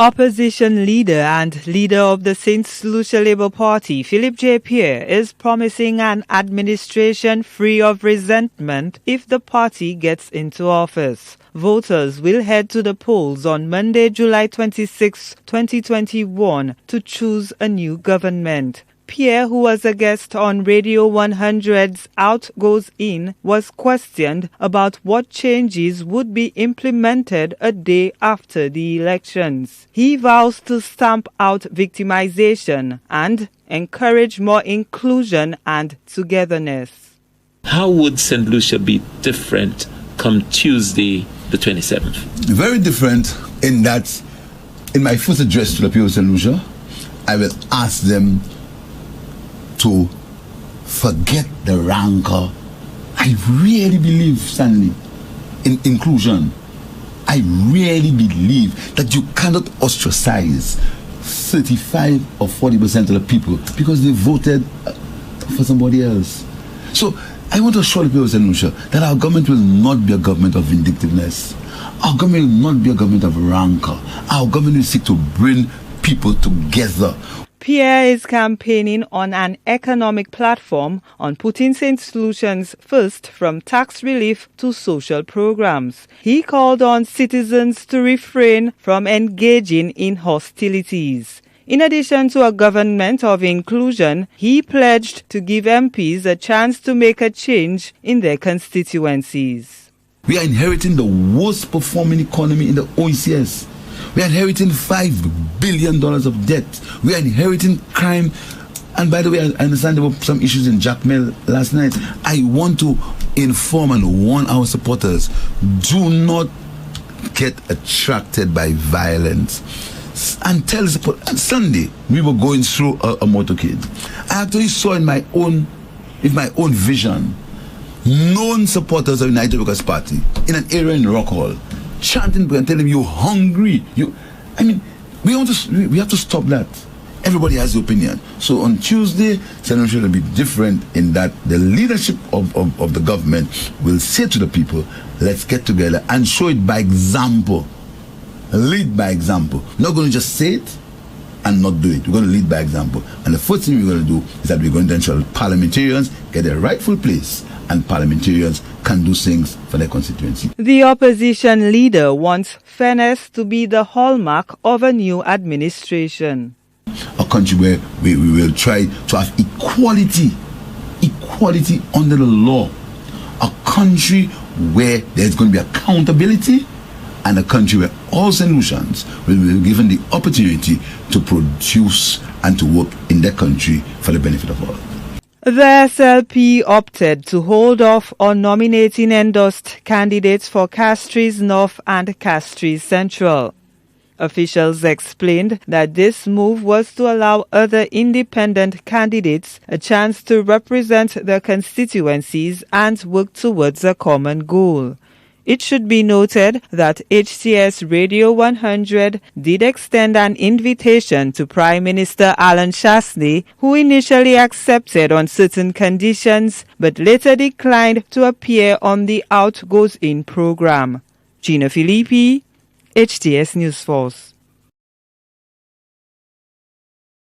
Opposition leader and leader of the Saint Lucia Labour Party, Philip J. Pierre, is promising an administration free of resentment if the party gets into office. Voters will head to the polls on Monday, July 26, 2021, to choose a new government. Pierre, who was a guest on Radio 100's Out Goes In, was questioned about what changes would be implemented a day after the elections. He vows to stamp out victimization and encourage more inclusion and togetherness. How would Saint Lucia be different come Tuesday, the 27th? Very different in that, in my first address to the people of Saint Lucia, I will ask them to forget the rancor. I really believe, Stanley, in inclusion. I really believe that you cannot ostracize 35 or 40% of the people because they voted for somebody else. So I want to assure the people of Saint Lucia that our government will not be a government of vindictiveness. Our government will not be a government of rancor. Our government will seek to bring people together. Pierre is campaigning on an economic platform on putting Saint Lucians first, from tax relief to social programs. He called on citizens to refrain from engaging in hostilities. In addition to a government of inclusion, he pledged to give MPs a chance to make a change in their constituencies. We are inheriting the worst performing economy in the OECS. We are inheriting $5 billion of debt. We are inheriting crime. And by the way, I understand there were some issues in Jackmel last night. I want to inform and warn our supporters, do not get attracted by violence. And tell the support. On Sunday, we were going through a motorcade. I actually saw in my own vision, known supporters of United Workers' Party in an area in Rockhall, chanting and telling them, you're hungry. We have to stop that. Everybody has the opinion. So on Tuesday, Saint Lucia will be different in that the leadership of the government will say to the people, let's get together and show it by example. Lead by example. We're not going to just say it and not do it. We're going to lead by example. And the first thing we're going to do is that we're going to ensure parliamentarians get their rightful place and parliamentarians can do things for their constituency. The opposition leader wants fairness to be the hallmark of a new administration. A country where we will try to have equality under the law. A country where there's going to be accountability, and a country where all Saint Lucians will be given the opportunity to produce and to work in their country for the benefit of all. The SLP opted to hold off on nominating endorsed candidates for Castries North and Castries Central. Officials explained that this move was to allow other independent candidates a chance to represent their constituencies and work towards a common goal. It should be noted that HTS Radio 100 did extend an invitation to Prime Minister Alan Chasney, who initially accepted on certain conditions but later declined to appear on the Out Goes In program. Gina Filippi, HTS News Force.